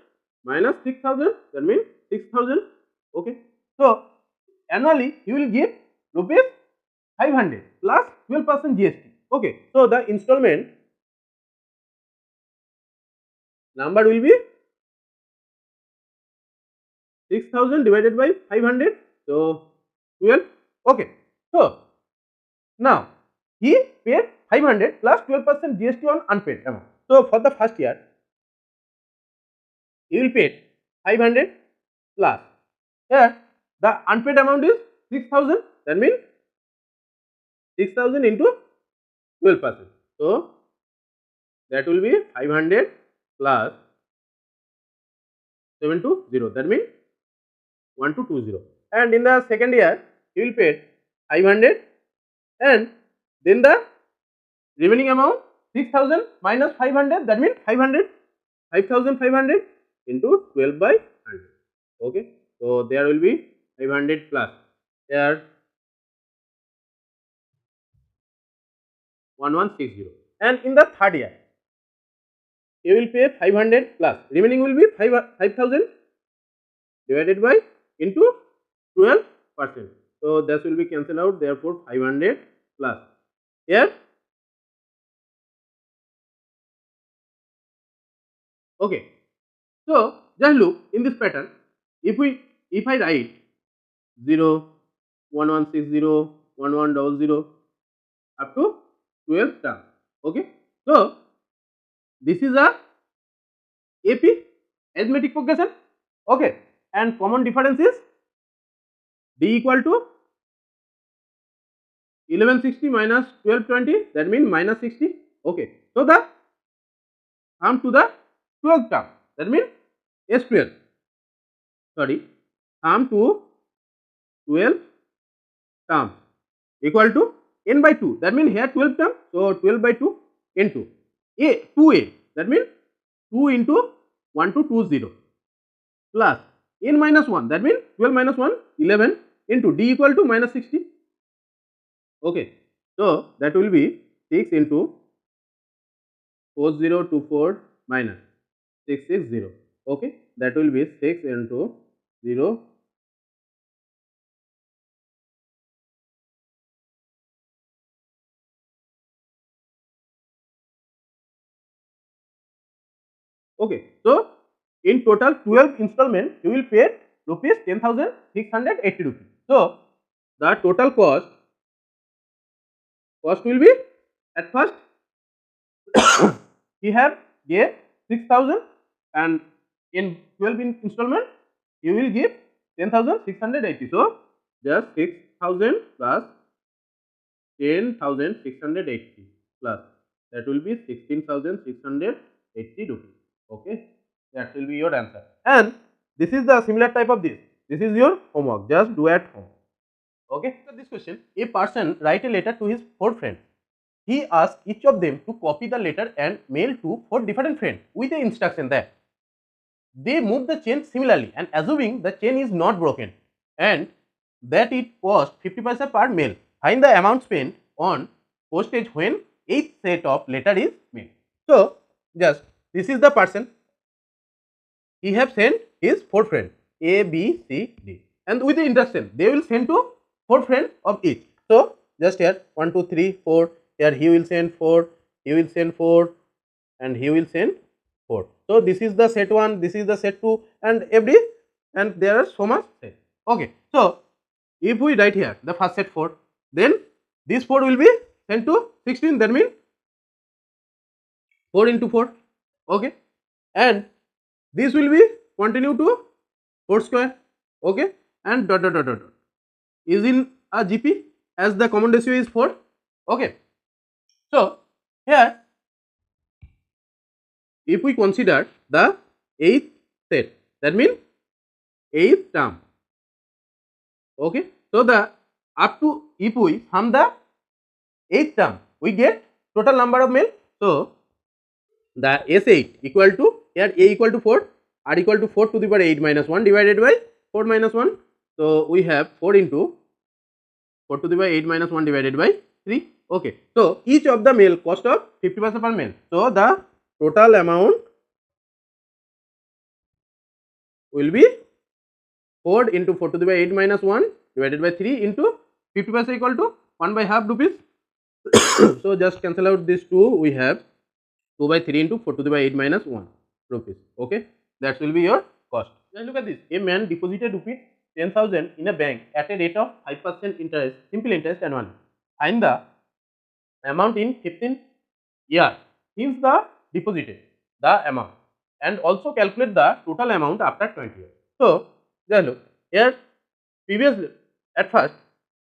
[SPEAKER 1] minus 6,000, that means 6,000. Okay. So annually he will give rupees 500 plus 12% GST. Okay. So the installment number will be 6,000 divided by 500. So 12. Okay. So now he paid 500 plus 12% GST on unpaid amount. So for the first year, he will pay 500 plus, here the unpaid amount is 6,000. That means 6,000 into 12%. So that will be 500 plus 720. That means 1220. And in the second year, he will pay 500 and then the remaining amount 6,000 minus 500, that means 5,500 into 12 by 100. Okay. So there will be 500 plus here 1160. And in the third year, he will pay 500 plus remaining will be 5,000 divided by into 12%. So this will be cancelled out. Therefore 500 plus here. Okay. So just look in this pattern. If I write 0, 1160, 1100 up to 12 term. Okay. So this is a AP arithmetic progression. Okay. And common difference is D equal to 1160 minus 1220, that means minus 60. Okay. So the sum to the 12th term, that means S12. Sorry, sum to 12 terms equal to n by 2. That means here 12 term. So 12 by 2 into a 2a. That means 2 into 1220 plus n minus 1. That means 12 minus 1 11 into D equal to minus 60. Okay. So that will be 6 into 4024 minus 660. Okay. That will be 6 into 0. Okay. So in total 12 installment, you will pay rupees 10,680 rupees. So the total cost will be, at first he have gave 6,000 and in 12 installment you will give 10,680. So just 6,000 plus 10,680 plus that will be 16,680 rupees. Okay, that will be your answer. And this is the similar type of this. This is your homework. Just do at home. Okay. So this question: a person write a letter to his 4 friends. He asks each of them to copy the letter and mail to 4 different friends with the instruction that they move the chain similarly and assuming the chain is not broken and that it costs 50 paisa per mail. Find the amount spent on postage when each set of letter is mailed. So just this is the person. He have sent his 4 friends A, B, C, D, and with the instruction they will send to 4 friends of each. So just here 1, 2, 3, 4. Here he will send 4. He will send 4, and he will send 4. So this is the set 1. This is the set 2, and there are so much set. Okay. So if we write here the first set 4, then this 4 will be sent to 16. That means 4 into 4. Okay, and this will be continue to 4 square. Okay, and dot dot dot dot dot is in a GP as the common ratio is 4. Okay, so here if we consider the 8th set, that means 8th term. Okay, so the up to, if we sum the 8th term, we get total number of mail. So the S8 equal to, here A equal to 4, R equal to 4 to the power 8 minus 1 divided by 4 minus 1. So we have 4 into 4 to the power 8 minus 1 divided by 3. Okay, so each of the mail cost of 50 paisa per mail. So the total amount will be 4 into 4 to the power 8 minus 1 divided by 3 into 50 paisa equal to 1 by half rupees. So just cancel out this 2. We have 2 by 3 into 4 to the power 8 minus 1 rupees. Okay, that will be your cost. Now look at this. A man deposited rupees 10,000 in a bank at a rate of 5% interest, simple interest annually. Find the amount in 15 years. Since the deposited the amount and also calculate the total amount after 20 years. So just look here. Previously at first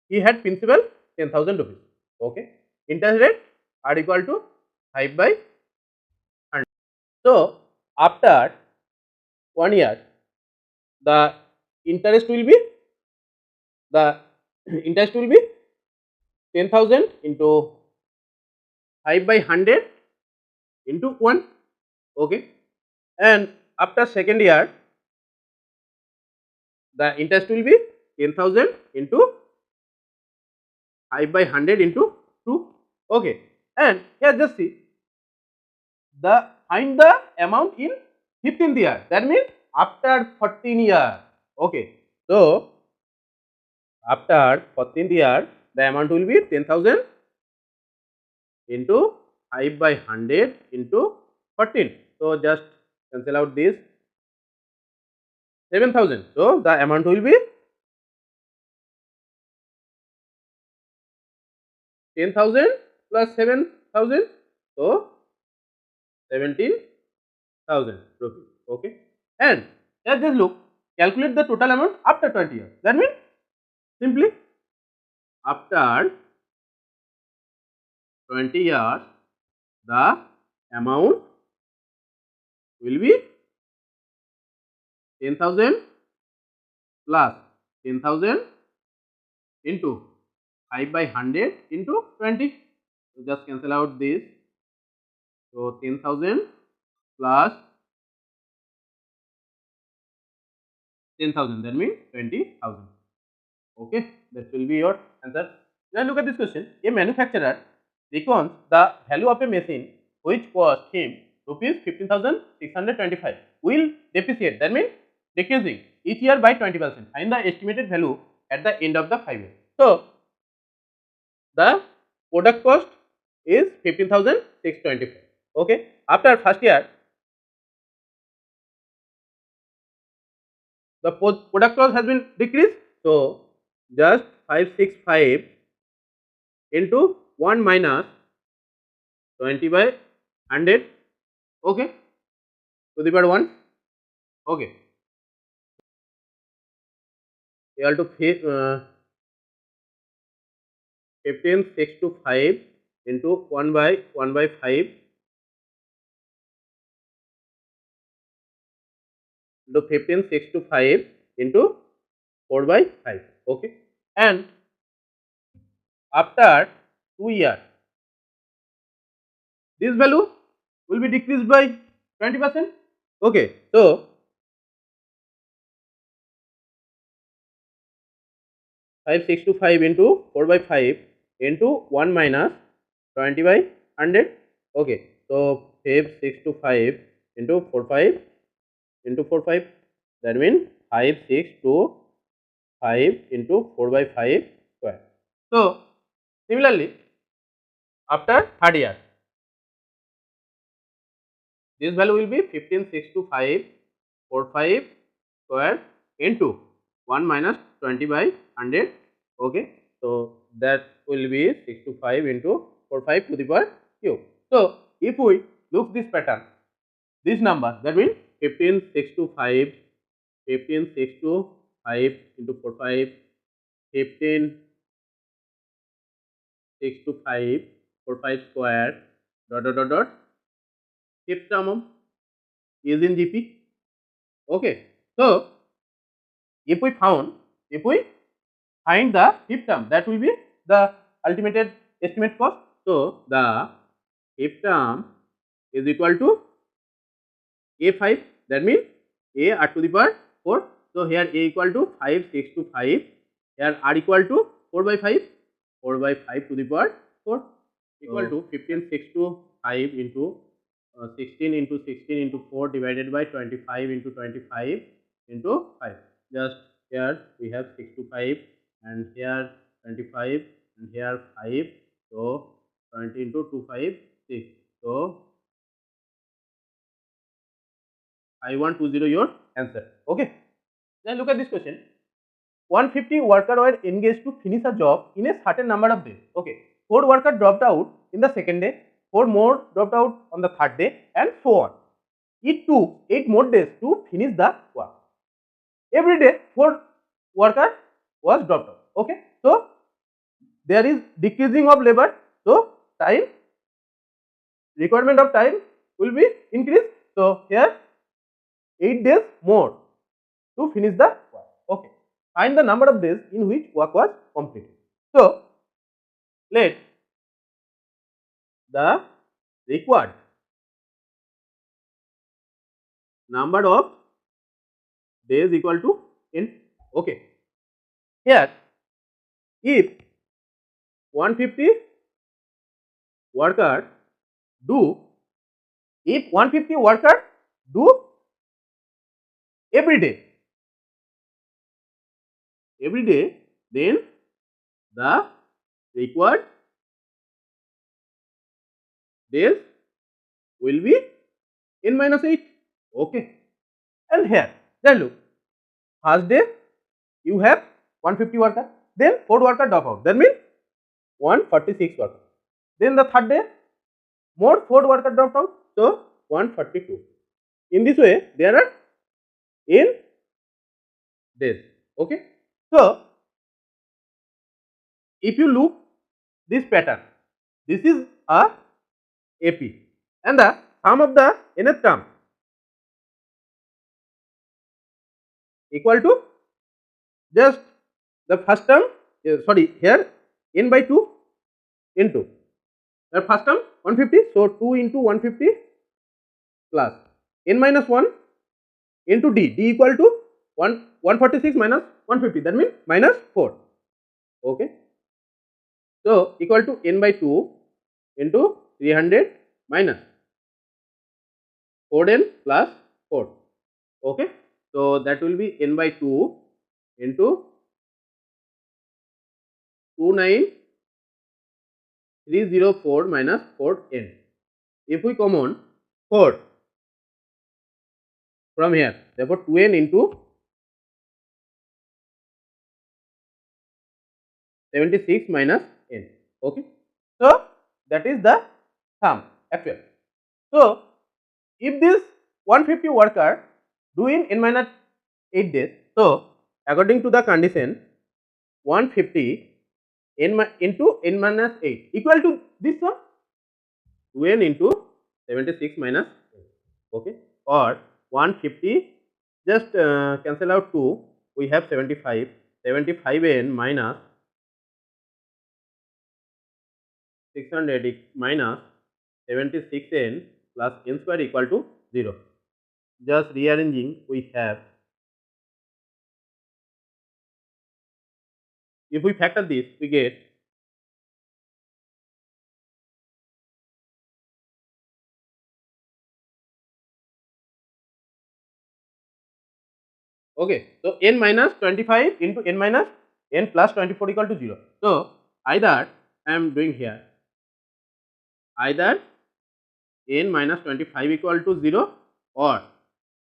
[SPEAKER 1] he had principal 10,000 rupees. Okay, interest rate are equal to 5 by 100. So after 1 year the interest will be 10,000 into 5 by 100 into 1. Okay, and after second year the interest will be 10,000 into 5 by 100 into 2. Okay, and here just see the find the amount in 15th year, that means after 14 years. Okay, so after 14th year the amount will be 10,000 into 5 by 100 into 14. So just cancel out this 7,000. So the amount will be 10,000 plus 7,000. So 17,000 rupees. Okay, and here just look, calculate the total amount after 20 years. That means simply after 20 years the amount will be 10,000 plus 10,000 into 5 by 100 into 20. So just cancel out this. So 10,000 plus 10,000, that means 20,000. Okay, that will be your answer. Now look at this question. A manufacturer reckons the value of a machine which cost him rupees 15,625 will depreciate, that means decreasing each year by 20%. Find the estimated value at the end of the 5 years. So the product cost is 15,625. Okay, after first year the product loss has been decreased. So just 565 into 1 minus 20 by 100, okay, to the power 1, okay. You have to 15,625 into 1 by 5 into 15,625 into 4 by 5, okay. And after 2 years, this value will be decreased by 20%, okay. So 5,625 into 4 by 5 into 1 minus 20 by 100, okay. So 5,625 into 45 into 45, that means 5,625 into 4 by 5 square. So similarly, after third year, this value will be 15,625 45 square into 1 minus 20 by 100, okay. So that will be 625 into 45 to the power cube. So if we look this pattern, this number, that means 15,625 into 45, 15,625 45 square dot fifth term is in GP, okay. So if we find the fifth term, that will be the ultimate estimate cost. So the fifth term is equal to A5, that means A r to the power 4. So here A equal to 5,625, here r equal to 4 by 5 to the power 4, equal to 15,625 into 16 into 16 into 4 divided by 25 into 25 into 5. Just here we have 625 and here 25 and here 5. So 20 into 2, 5, 6. So 5120 your answer, okay. Then look at this question. 150 workers were engaged to finish a job in a certain number of days, okay. 4 workers dropped out in the second day, 4 more dropped out on the third day, and so on. It took 8 more days to finish the work. Every day 4 workers was dropped out, okay. So there is decreasing of labor, so time, requirement of time will be increased. So here 8 days more to finish the work, okay. Find the number of days in which work was completed. So let the required number of days equal to n, okay. Here if 150 workers do every day, then the required days will be n minus 8, okay. And here then look, first day you have 150 workers, then 4 workers drop out, that means 146 workers. Then the third day more 4 workers dropped out, so 142. In this way there are n days, okay. So if you look this pattern, this is a AP and the sum of the nth term equal to just the first term, here n by 2 into the first term 150, so 2 into 150 plus n minus 1 into d equal to 146 minus 150, that means minus 4, okay. So equal to n by 2 into 300 minus 4n plus 4, okay. So that will be n by 2 into 29304 minus 4n. If we common 4 from here, therefore 2n into 76 minus n. Okay. So that is the sum actual. So if this 150 worker do in n minus 8 days, so according to the condition 150 into n minus 8 equal to this one 2n into 76 minus 8. Okay, or 150 just cancel out 2, we have 75n minus 600 minus 76n plus n square equal to 0. Just rearranging, we have, if we factor this, we get okay. So n minus 25 into n minus n plus 24 equal to 0. So either I am doing here either n minus 25 equal to 0 or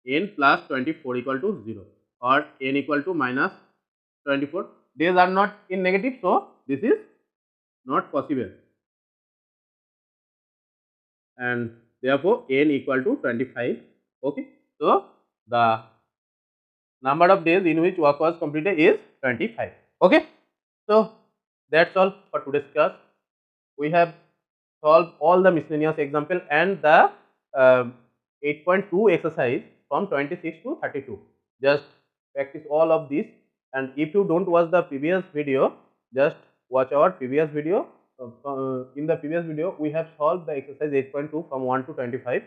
[SPEAKER 1] n plus 24 equal to 0 or n equal to minus 24. Days are not in negative, so this is not possible, and therefore n equal to 25. Okay, so the number of days in which work was completed is 25. Okay, so that's all for today's class. We have solved all the miscellaneous example and the 8.2 exercise from 26 to 32. Just practice all of these, and if you don't watch the previous video, just watch our previous video. In the previous video, we have solved the exercise 8.2 from 1 to 25.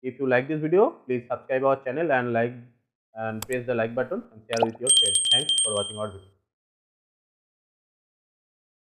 [SPEAKER 1] If you like this video, please subscribe our channel and like and press the like button and share with your friends. Thanks for watching our video.